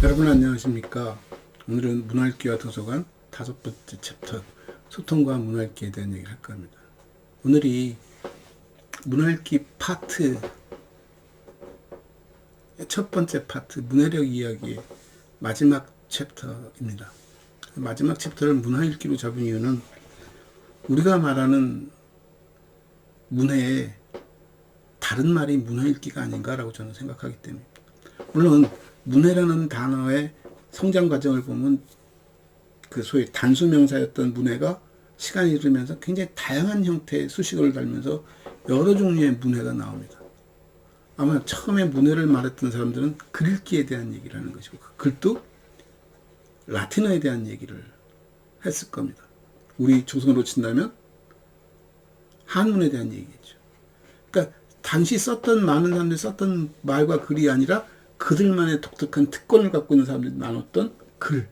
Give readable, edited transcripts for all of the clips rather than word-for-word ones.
여러분 안녕하십니까? 오늘은 문화읽기와 도서관 5번째 챕터 소통과 문화읽기에 대한 얘기를 할까 합니다. 오늘이 문화읽기 파트 첫 번째 파트 문해력 이야기의 마지막 챕터입니다. 마지막 챕터를 문화읽기로 잡은 이유는 우리가 말하는 문해의 다른 말이 문화읽기가 아닌가라고 저는 생각하기 때문입니다. 물론 문해라는 단어의 성장 과정을 보면 그 소위 단수명사였던 문해가 시간이 흐르면서 굉장히 다양한 형태의 수식어를 달면서 여러 종류의 문해가 나옵니다. 아마 처음에 문해를 말했던 사람들은 글읽기에 대한 얘기를 하는 것이고 그 글도 라틴어에 대한 얘기를 했을 겁니다. 우리 조선으로 친다면 한문에 대한 얘기겠죠. 그러니까 당시 썼던 많은 사람들이 썼던 말과 글이 아니라 그들만의 독특한 특권을 갖고 있는 사람들이 나눴던 글에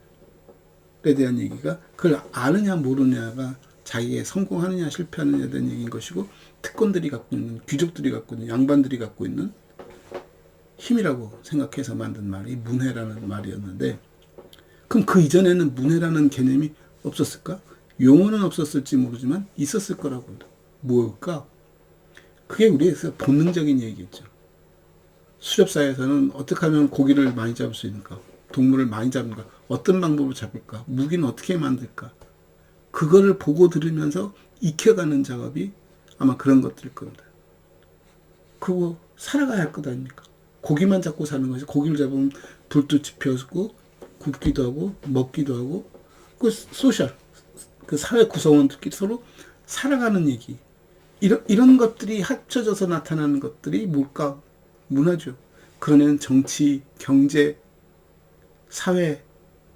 대한 얘기가 그걸 아느냐 모르느냐가 자기의 성공하느냐 실패하느냐에 대한 얘기인 것이고 특권들이 갖고 있는 귀족들이 갖고 있는 양반들이 갖고 있는 힘이라고 생각해서 만든 말이 문해라는 말이었는데 그럼 그 이전에는 문해라는 개념이 없었을까? 용어는 없었을지 모르지만 있었을 거라고 합니다. 뭘까? 그게 우리에서 본능적인 얘기겠죠. 수렵사에서는 어떻게 하면 고기를 많이 잡을 수 있는가? 동물을 많이 잡는가? 어떤 방법으로 잡을까? 무기는 어떻게 만들까? 그거를 보고 들으면서 익혀가는 작업이 아마 그런 것들일 겁니다. 그리고 살아가야 할 것 아닙니까? 고기만 잡고 사는 것이 고기를 잡으면 불도 지펴고 굽기도 하고 먹기도 하고 그 소셜 그 사회 구성원들끼리 서로 살아가는 얘기 이런 것들이 합쳐져서 나타나는 것들이 뭘까? 문화죠. 그런 애는 정치, 경제, 사회,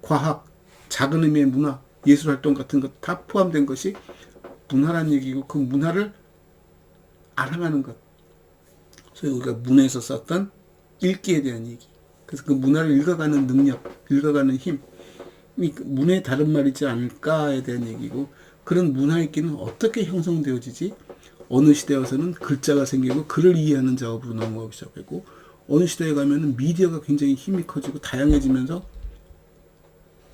과학, 작은 의미의 문화, 예술활동 같은 것 다 포함된 것이 문화라는 얘기고 그 문화를 알아가는 것. 그래서 우리가 문해에서 썼던 읽기에 대한 얘기. 그래서 그 문화를 읽어가는 능력, 읽어가는 힘. 문해의 다른 말이지 않을까에 대한 얘기고 그런 문화 읽기는 어떻게 형성되어지지? 어느 시대에 와서는 글자가 생기고 글을 이해하는 작업으로 넘어가기 시작했고 어느 시대에 가면은 미디어가 굉장히 힘이 커지고 다양해지면서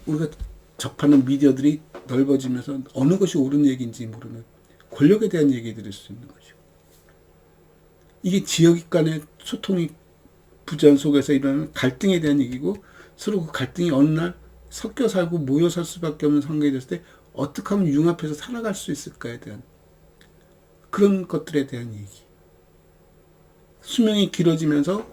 우리가 접하는 미디어들이 넓어지면서 어느 것이 옳은 얘기인지 모르는 권력에 대한 얘기 들을 수 있는 거죠. 이게 지역 간의 소통이 부전 속에서 일어나는 갈등에 대한 얘기고 서로 그 갈등이 어느 날 섞여 살고 모여 살 수밖에 없는 상황이 됐을 때 어떻게 하면 융합해서 살아갈 수 있을까에 대한 그런 것들에 대한 얘기. 수명이 길어지면서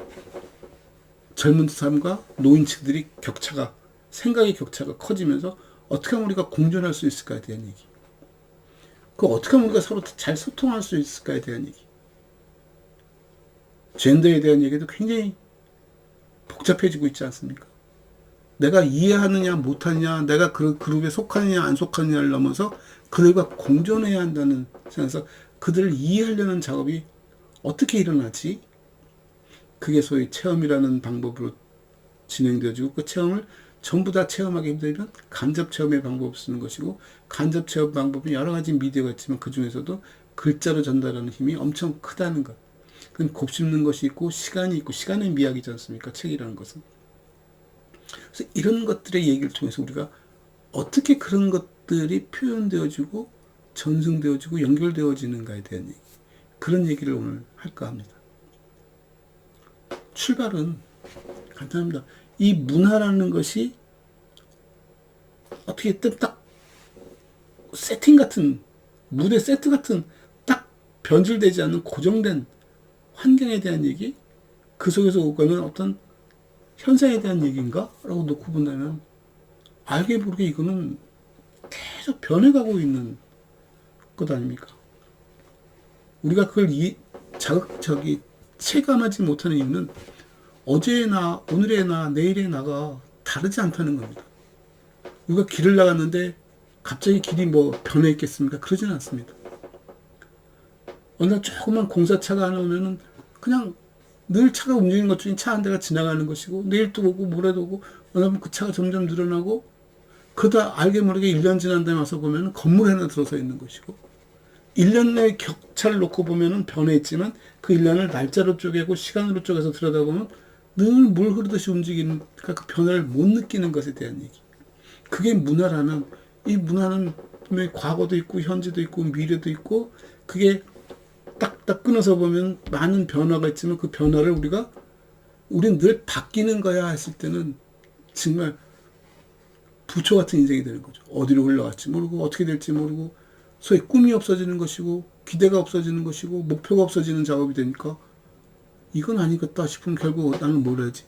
젊은 사람과 노인층들이 격차가 생각의 격차가 커지면서 어떻게 하면 우리가 공존할 수 있을까에 대한 얘기. 그 어떻게 하면 우리가 서로 잘 소통할 수 있을까에 대한 얘기. 젠더에 대한 얘기도 굉장히 복잡해지고 있지 않습니까? 내가 이해하느냐 못하느냐 내가 그 그룹에 속하느냐 안 속하느냐를 넘어서 그들과 공존해야 한다는 생각에서 그들을 이해하려는 작업이 어떻게 일어나지? 그게 소위 체험이라는 방법으로 진행되어지고 그 체험을 전부 다 체험하기 힘들면 간접 체험의 방법을 쓰는 것이고 간접 체험 방법은 여러 가지 미디어가 있지만 그 중에서도 글자로 전달하는 힘이 엄청 크다는 것. 그건 곱씹는 것이 있고 시간이 있고 시간의 미학이지 않습니까? 책이라는 것은. 그래서 이런 것들의 얘기를 통해서 우리가 어떻게 그런 것들이 표현되어지고 전승되어지고 연결되어지는가에 대한 얘기. 그런 얘기를 오늘 할까 합니다. 출발은 간단합니다. 이 문화라는 것이 어떻게 딱 세팅 같은 무대 세트 같은 딱 변질되지 않는 고정된 환경에 대한 얘기 그 속에서 오가는 어떤 현상에 대한 얘기인가? 라고 놓고 본다면 알게 모르게 이거는 계속 변해가고 있는 것 아닙니까? 우리가 그걸 체감하지 못하는 이유는 어제의 나, 오늘의 나, 내일의 나가 다르지 않다는 겁니다. 우리가 길을 나갔는데 갑자기 길이 뭐 변해 있겠습니까? 그러지는 않습니다. 어느 날 조그만 공사차가 하나 오면은 그냥 늘 차가 움직이는 것 중에 차 한 대가 지나가는 것이고 내일 또 오고 모레도 오고 어느 날 그 차가 점점 늘어나고 그러다 알게 모르게 1년 지난 다음에 와서 보면 건물 하나 들어서 있는 것이고 1년 내 격차를 놓고 보면 변해 있지만 그 1년을 날짜로 쪼개고 시간으로 쪼개서 들여다보면 늘 물 흐르듯이 움직이는, 그러니까 그 변화를 못 느끼는 것에 대한 얘기. 그게 문화라면, 이 문화는 분명히 과거도 있고 현재도 있고 미래도 있고, 그게 딱딱 끊어서 보면 많은 변화가 있지만 그 변화를 우리는 늘 바뀌는 거야 했을 때는 정말 부초 같은 인생이 되는 거죠. 어디로 흘러갈지 모르고 어떻게 될지 모르고, 소위 꿈이 없어지는 것이고 기대가 없어지는 것이고 목표가 없어지는 작업이 되니까 이건 아니겠다 싶으면 결국 나는 뭘 해야지?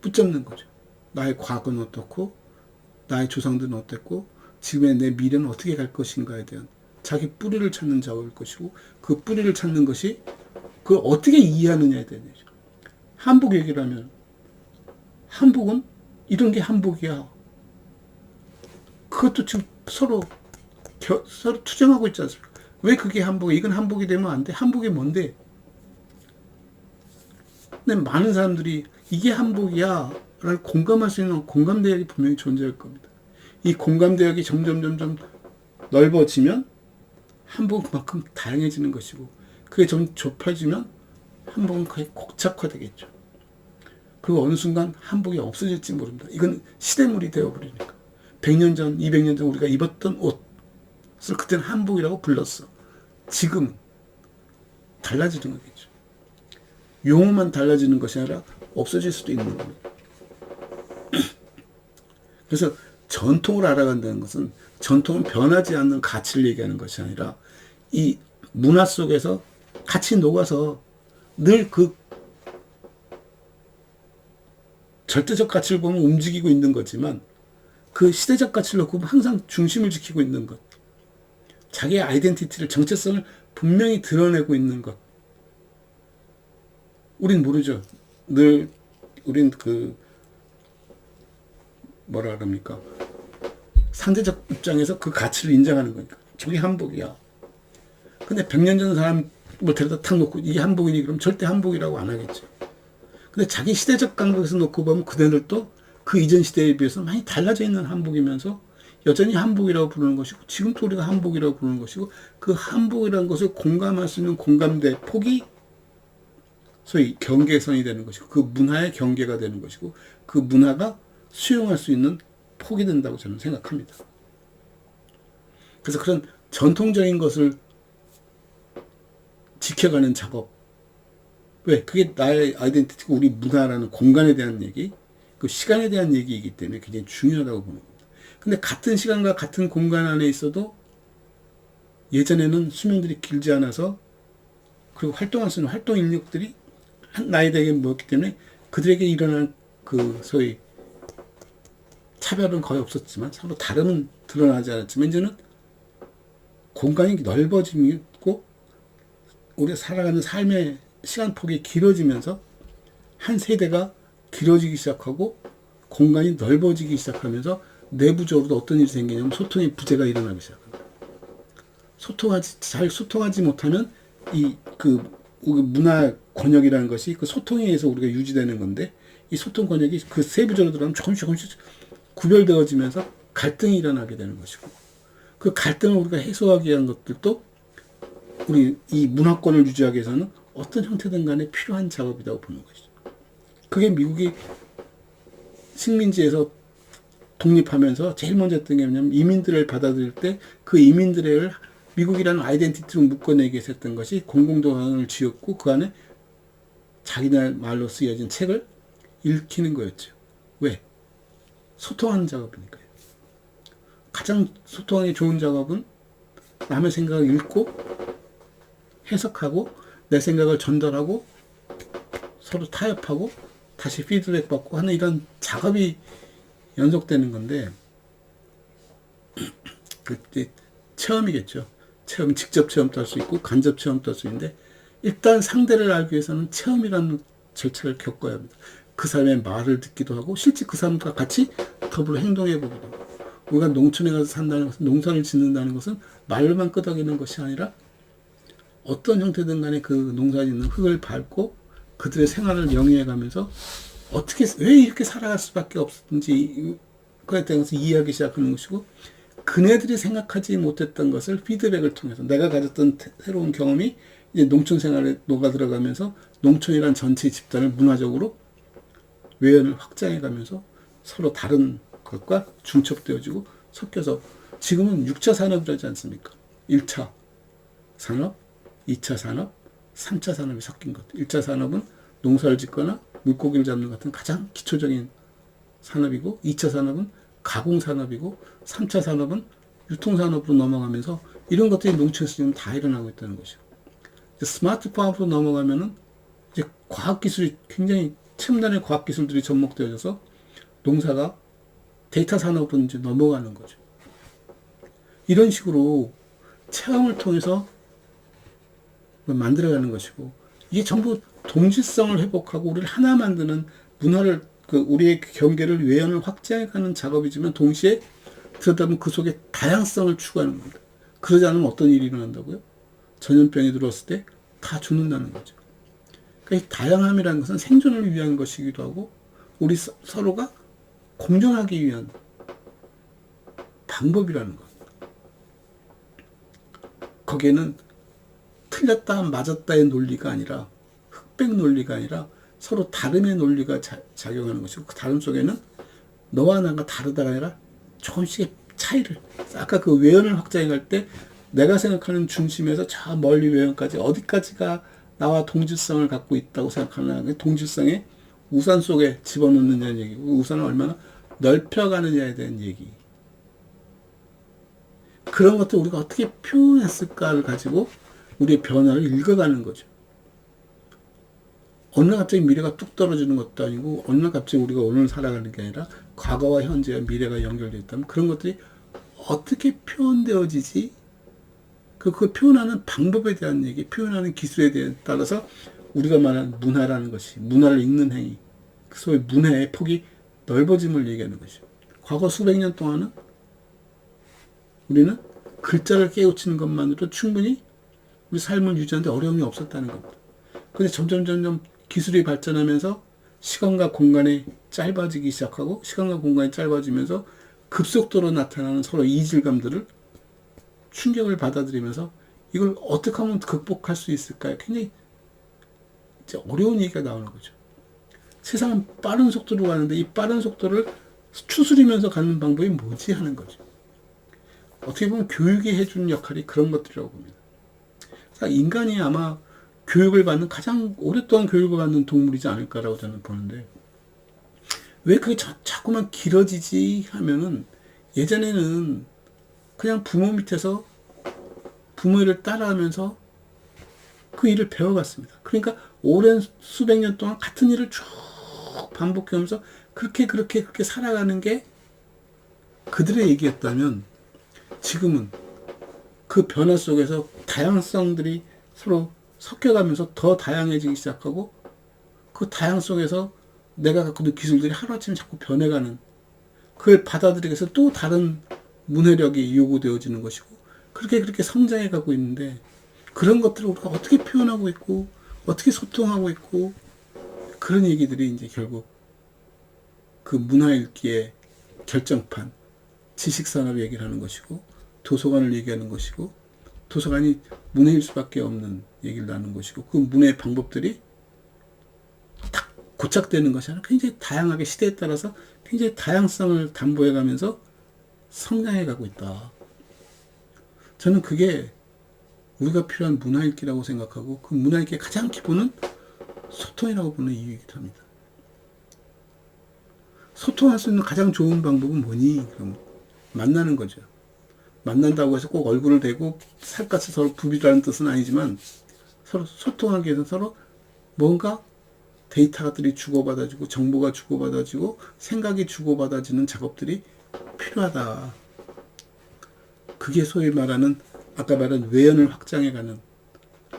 붙잡는 거죠. 나의 과거는 어떻고 나의 조상들은 어땠고 지금의 내 미래는 어떻게 갈 것인가에 대한 자기 뿌리를 찾는 작업일 것이고, 그 뿌리를 찾는 것이 그걸 어떻게 이해하느냐에 대한 얘기죠. 한복 얘기를 하면 한복은 이런 게 한복이야. 그것도 지금 서로 투쟁하고 있지 않습니까? 왜 그게 한복이야? 이건 한복이 되면 안 돼. 한복이 뭔데? 근데 많은 사람들이 이게 한복이야 라고 공감할 수 있는 공감대역이 분명히 존재할 겁니다. 이 공감대역이 점점 넓어지면 한복은 그만큼 다양해지는 것이고, 그게 좀 좁혀지면 한복은 거의 고착화되겠죠. 그리고 어느 순간 한복이 없어질지 모른다. 이건 시대물이 되어버리니까. 100년 전, 200년 전 우리가 입었던 옷을 그때는 한복이라고 불렀어. 지금 달라지는 거겠죠. 용어만 달라지는 것이 아니라 없어질 수도 있는 겁니다. 그래서 전통을 알아간다는 것은, 전통은 변하지 않는 가치를 얘기하는 것이 아니라 이 문화 속에서 같이 녹아서 늘 그 절대적 가치를 보면 움직이고 있는 거지만 그 시대적 가치를 놓고 보면 항상 중심을 지키고 있는 것, 자기의 아이덴티티를, 정체성을 분명히 드러내고 있는 것. 우린 모르죠. 늘 우린 뭐라 그럽니까? 상대적 입장에서 그 가치를 인정하는 거니까. 저게 한복이야. 근데 100년 전 사람 뭐 데려다 탁 놓고 이게 한복이니 그럼 절대 한복이라고 안 하겠죠. 근데 자기 시대적 감각에서 놓고 보면 그대들도 그 이전 시대에 비해서 많이 달라져 있는 한복이면서 여전히 한복이라고 부르는 것이고, 지금도 우리가 한복이라고 부르는 것이고, 그 한복이라는 것을 공감할 수 있는 공감대 폭이 소위 경계선이 되는 것이고, 그 문화의 경계가 되는 것이고, 그 문화가 수용할 수 있는 폭이 된다고 저는 생각합니다. 그래서 그런 전통적인 것을 지켜가는 작업, 왜? 그게 나의 아이덴티티고 우리 문화라는 공간에 대한 얘기, 그 시간에 대한 얘기이기 때문에 굉장히 중요하다고 보는 겁니다. 근데 같은 시간과 같은 공간 안에 있어도 예전에는 수명들이 길지 않아서, 그리고 활동할 수 있는 활동 인력들이 한 나이대에 모였기 때문에 그들에게 일어난 그 소위 차별은 거의 없었지만 서로 다름은 드러나지 않았지만, 이제는 공간이 넓어지고 우리가 살아가는 삶의 시간폭이 길어지면서 한 세대가 길어지기 시작하고 공간이 넓어지기 시작하면서 내부적으로도 어떤 일이 생기냐면 소통의 부재가 일어나기 시작합니다. 잘 소통하지 못하면 우리 문화 권역이라는 것이 그 소통에 의해서 우리가 유지되는 건데, 이 소통 권역이 그 세부적으로 들어가면 조금씩 구별되어지면서 갈등이 일어나게 되는 것이고, 그 갈등을 우리가 해소하기 위한 것들도 우리 이 문화권을 유지하기 위해서는 어떤 형태든 간에 필요한 작업이라고 보는 것이죠. 그게 미국이 식민지에서 독립하면서 제일 먼저 했던 게 뭐냐면, 이민들을 받아들일 때 그 이민들을 미국이라는 아이덴티티로 묶어내기 위해서 했던 것이 공공도서관을 지었고, 그 안에 자기네 말로 쓰여진 책을 읽히는 거였죠. 왜? 소통하는 작업이니까요. 가장 소통하기 좋은 작업은 남의 생각을 읽고 해석하고 내 생각을 전달하고 서로 타협하고 다시 피드백 받고 하는 이런 작업이 연속되는 건데, 그때 체험이겠죠. 체험, 직접 체험도 할 수 있고 간접 체험도 할 수 있는데, 일단 상대를 알기 위해서는 체험이라는 절차를 겪어야 합니다. 그 사람의 말을 듣기도 하고 실제 그 사람과 같이 더불어 행동해 보기도 하고. 우리가 농촌에 가서 산다는 것은, 농사를 짓는다는 것은 말로만 끄덕이는 것이 아니라 어떤 형태든 간에 그 농사 짓는 흙을 밟고 그들의 생활을 영위해 가면서 어떻게, 왜 이렇게 살아갈 수밖에 없는지 그에 대해서 이해하기 시작하는 것이고, 그네들이 생각하지 못했던 것을 피드백을 통해서 내가 가졌던 새로운 경험이 이제 농촌 생활에 녹아 들어가면서 농촌이란 전체 집단을 문화적으로 외연을 확장해 가면서 서로 다른 것과 중첩되어지고 섞여서 지금은 6차 산업이라지 않습니까? 1차 산업, 2차 산업, 3차 산업이 섞인 것. 1차 산업은 농사를 짓거나 물고기를 잡는 같은 가장 기초적인 산업이고 2차 산업은 가공 산업이고 3차 산업은 유통 산업으로 넘어가면서 이런 것들이 농촌에서 지금 다 일어나고 있다는 것이죠. 스마트팜으로 넘어가면은 이제 과학 기술이 굉장히 첨단의 과학 기술들이 접목되어져서 농사가 데이터 산업으로 이제 넘어가는 거죠. 이런 식으로 체험을 통해서 만들어가는 것이고 이게 전부 동질성을 회복하고 우리를 하나 만드는 문화를 우리의 경계를 외연을 확장해가는 작업이지만 동시에 들여다보면 그 속에 다양성을 추구하는 겁니다. 그러지 않으면 어떤 일이 일어난다고요? 전염병이 들어왔을 때 다 죽는다는 거죠. 그러니까 이 다양함이라는 것은 생존을 위한 것이기도 하고 우리 서로가 공존하기 위한 방법이라는 것. 거기에는 틀렸다 맞았다의 논리가 아니라 흑백 논리가 아니라 서로 다름의 논리가 작용하는 것이고 그 다름 속에는 너와 나가 다르다가 아니라 조금씩의 차이를 아까 그 외연을 확장해 갈 때 내가 생각하는 중심에서 저 멀리 외연까지 어디까지가 나와 동질성을 갖고 있다고 생각하는 동질성에 우산 속에 집어넣느냐는 얘기고 우산을 얼마나 넓혀가느냐에 대한 얘기. 그런 것들 우리가 어떻게 표현했을까를 가지고 우리의 변화를 읽어가는 거죠. 어느 날 갑자기 미래가 뚝 떨어지는 것도 아니고 어느 날 갑자기 우리가 오늘 살아가는 게 아니라 과거와 현재와 미래가 연결되어 있다면 그런 것들이 어떻게 표현되어지지? 그 표현하는 방법에 대한 얘기, 표현하는 기술에 대해 따라서 우리가 말하는 문화라는 것이 문화를 읽는 행위, 소위 문화의 폭이 넓어짐을 얘기하는 것이죠. 과거 수백 년 동안은 우리는 글자를 깨우치는 것만으로도 충분히 우리 삶을 유지하는데 어려움이 없었다는 겁니다. 그런데 점점 기술이 발전하면서 시간과 공간이 짧아지기 시작하고 시간과 공간이 짧아지면서 급속도로 나타나는 서로 이질감들을 충격을 받아들이면서 이걸 어떻게 하면 극복할 수 있을까요? 굉장히 이제 어려운 얘기가 나오는 거죠. 세상은 빠른 속도로 가는데 이 빠른 속도를 추스리면서 가는 방법이 뭐지 하는 거죠. 어떻게 보면 교육이 해주는 역할이 그런 것들이라고 봅니다. 인간이 아마 교육을 받는 가장 오랫동안 교육을 받는 동물이지 않을까라고 저는 보는데 왜 그게 자꾸만 길어지지 하면은 예전에는 그냥 부모 밑에서 부모 일을 따라하면서 그 일을 배워갔습니다. 그러니까 오랜 수백 년 동안 같은 일을 쭉 반복하면서 그렇게 살아가는 게 그들의 얘기였다면 지금은 그 변화 속에서 다양성들이 서로 섞여가면서 더 다양해지기 시작하고 그 다양 속에서 내가 갖고 있는 기술들이 하루아침에 자꾸 변해가는 그걸 받아들이기 위해서 또 다른 문해력이 요구되어지는 것이고 그렇게 성장해 가고 있는데 그런 것들을 우리가 어떻게 표현하고 있고 어떻게 소통하고 있고 그런 얘기들이 이제 결국 그 문화읽기의 결정판 지식산업 얘기를 하는 것이고 도서관을 얘기하는 것이고 도서관이 문해일 수밖에 없는 얘기를 나누는 것이고 그 문해의 방법들이 딱 고착되는 것이 아니라 굉장히 다양하게 시대에 따라서 굉장히 다양성을 담보해 가면서 성장해 가고 있다. 저는 그게 우리가 필요한 문화읽기라고 생각하고 그 문화읽기의 가장 기본은 소통이라고 보는 이유이기도 합니다. 소통할 수 있는 가장 좋은 방법은 뭐니? 그럼 만나는 거죠. 만난다고 해서 꼭 얼굴을 대고 살갗을 서로 부비라는 뜻은 아니지만 서로 소통하기 위해서 서로 뭔가 데이터들이 주고받아지고 정보가 주고받아지고 생각이 주고받아지는 작업들이 필요하다. 그게 소위 말하는 아까 말한 외연을 확장해가는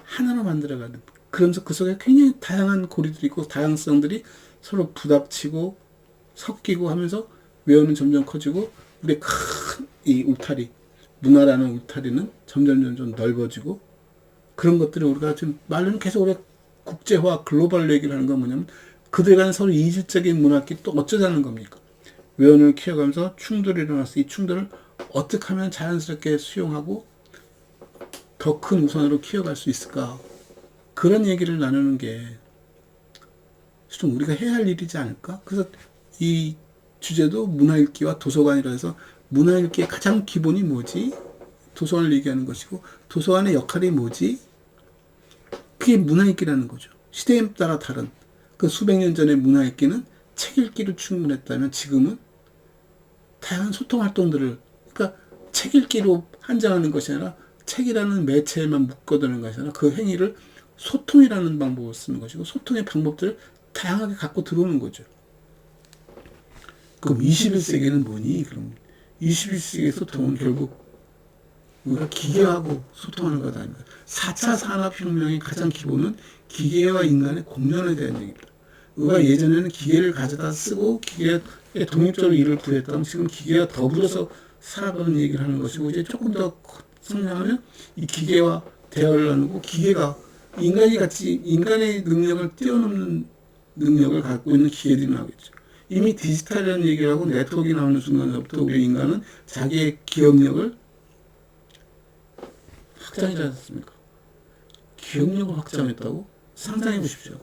하나로 만들어가는 그러면서 그 속에 굉장히 다양한 고리들이 있고 다양성들이 서로 부닥치고 섞이고 하면서 외연은 점점 커지고 우리의 큰 이 울타리 문화라는 울타리는 점점 넓어지고 그런 것들을 우리가 지금 말로는 계속 우리가 국제화 글로벌 얘기를 하는 건 뭐냐면 그들 간에 서로 이질적인 문화끼리 또 어쩌자는 겁니까? 외연을 키워가면서 충돌이 일어났어. 이 충돌을 어떻게 하면 자연스럽게 수용하고 더 큰 우선으로 키워갈 수 있을까? 그런 얘기를 나누는 게 좀 우리가 해야 할 일이지 않을까? 그래서 이 주제도 문화읽기와 도서관이라 해서 문화읽기의 가장 기본이 뭐지? 도서관을 얘기하는 것이고 도서관의 역할이 뭐지? 그게 문화읽기라는 거죠. 시대에 따라 다른 그 수백 년 전의 문화읽기는 책 읽기로 충분했다면 지금은 다양한 소통 활동들을 그러니까 책 읽기로 한정하는 것이 아니라 책이라는 매체에만 묶어두는 것이 아니라 그 행위를 소통이라는 방법을 쓰는 것이고 소통의 방법들을 다양하게 갖고 들어오는 거죠. 그럼 21세기는 뭐니? 그럼 21세기의 소통은 결국 우리가 기계하고 소통하는 것 아닙니까? 4차 산업혁명의 가장 기본은 기계와 인간의 공존에 대한 얘기입니다. 우리가 예전에는 기계를 가져다 쓰고 기계에 독립적으로 일을 구했다면 지금 기계와 더불어서 살아가는 얘기를 하는 것이고 이제 조금 더 성장하면 이 기계와 대화를 나누고 기계가 인간의 능력을 뛰어넘는 능력을 갖고 있는 기계들이 나오겠죠. 이미 디지털이라는 얘기를 하고 네트워크가 나오는 순간부터 우리 인간은 자기의 기억력을 확장하지 않습니까? 기억력을 확장했다고? 상상해 보십시오.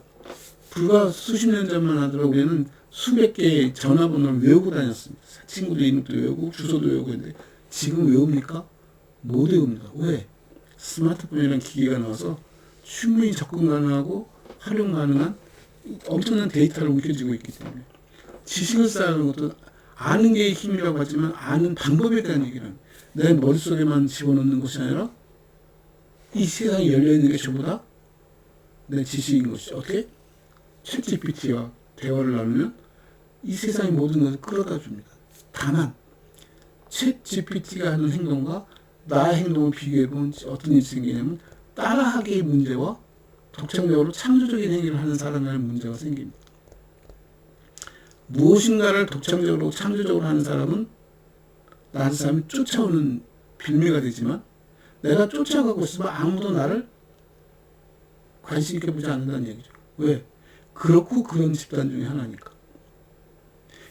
불과 수십 년 전만 하더라도 우리는 수백 개의 전화번호를 외우고 다녔습니다. 친구들 이름도 외우고 주소도 외우고 했는데 지금 외웁니까? 못 외웁니다. 왜? 스마트폰이라는 기계가 나와서 충분히 접근 가능하고 활용 가능한 엄청난 데이터를 옮겨지고 있기 때문에 지식을 쌓는 것도 아는 게 힘이라고 하지만 아는 방법에 대한 얘기는 내 머릿속에만 집어넣는 것이 아니라 이 세상에 열려있는 게 전부 다 내 지식인 것이죠. 어떻게? 챗 GPT와 대화를 나누면 이 세상의 모든 것을 끌어다 줍니다. 다만 챗 GPT가 하는 행동과 나의 행동을 비교해보면 어떤 일이 생기냐면 따라하기의 문제와 독창적으로 창조적인 행위를 하는 사람의 문제가 생깁니다. 무엇인가를 독창적으로 창조적으로 하는 사람은 다른 사람이 쫓아오는 빌미가 되지만 내가 쫓아가고 있으면 아무도 나를 관심 있게 보지 않는다는 얘기죠. 왜? 그렇고 그런 집단 중에 하나니까.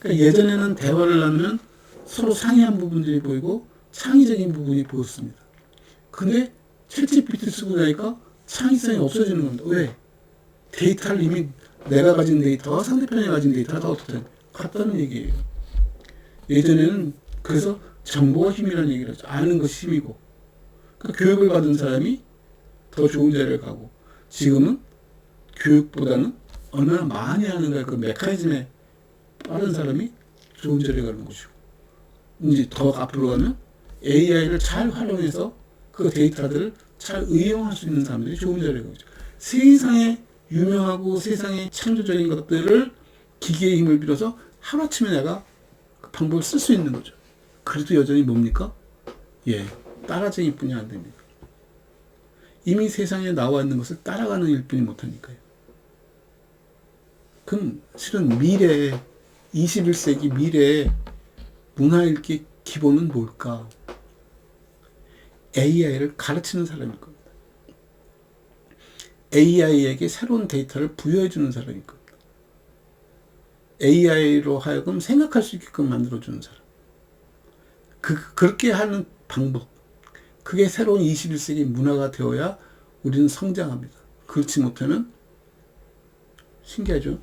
그러니까 예전에는 대화를 나누면 서로 상이한 부분들이 보이고 창의적인 부분이 보였습니다. 근데 챗 GPT 쓰고 나니까 창의성이 없어지는 겁니다. 왜? 데이터를 이미 내가 가진 데이터와 상대편이 가진 데이터가 다 어떻게 같다는 얘기예요. 예전에는 그래서 정보가 힘이라는 얘기를 하죠. 아는 것이 힘이고. 그러니까 교육을 받은 사람이 더 좋은 자리를 가고 지금은 교육보다는 얼마나 많이 하는가 그 메커니즘에 빠른 사람이 좋은 자리에 가는 것이고 이제 더 앞으로 가면 AI를 잘 활용해서 그 데이터들을 잘 응용할 수 있는 사람들이 좋은 자리에 가죠. 세상에 유명하고 세상에 창조적인 것들을 기계의 힘을 빌어서 하루아침에 내가 그 방법을 쓸 수 있는 거죠. 그래도 여전히 뭡니까? 따라쟁이뿐이 안 됩니다. 이미 세상에 나와 있는 것을 따라가는 일뿐이 못하니까요. 그럼 실은 미래에 21세기 미래의 문화읽기 기본은 뭘까? AI를 가르치는 사람일 겁니다. AI에게 새로운 데이터를 부여해주는 사람일 겁니다. AI로 하여금 생각할 수 있게끔 만들어주는 사람. 그렇게 하는 방법. 그게 새로운 21세기 문화가 되어야 우리는 성장합니다. 그렇지 못하면 신기하죠?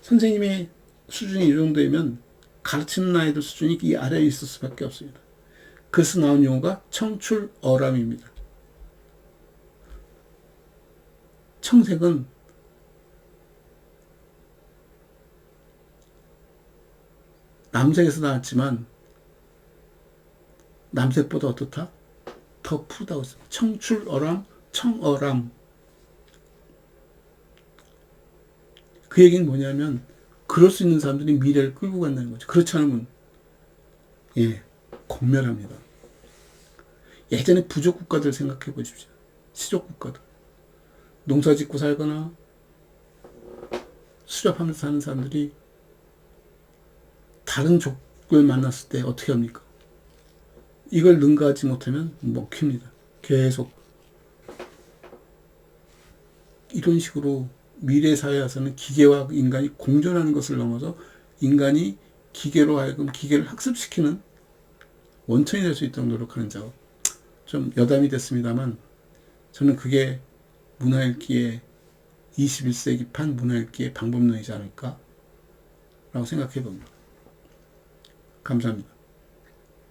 선생님의 수준이 이 정도면 가르치는 아이들 수준이 이 아래에 있을 수밖에 없습니다. 그래서 나온 용어가 청출어람입니다. 청색은 남색에서 나왔지만 남색보다 어떻다? 더 푸르다고 했어요. 청출어람, 청어람. 그 얘기는 뭐냐면 그럴 수 있는 사람들이 미래를 끌고 간다는 거죠. 그렇지 않으면 공멸합니다. 예전에 부족 국가들 생각해 보십시오. 시족 국가들. 농사 짓고 살거나 수렵하면서 사는 사람들이 다른 족을 만났을 때 어떻게 합니까? 이걸 능가하지 못하면 먹힙니다. 계속. 이런 식으로 미래 사회에서는 기계와 인간이 공존하는 것을 넘어서 인간이 기계로 하여금 기계를 학습시키는 원천이 될 수 있도록 노력하는 작업. 좀 여담이 됐습니다만 저는 그게 문화읽기의 21세기판 문화읽기의 방법론이지 않을까? 라고 생각해 봅니다. 감사합니다.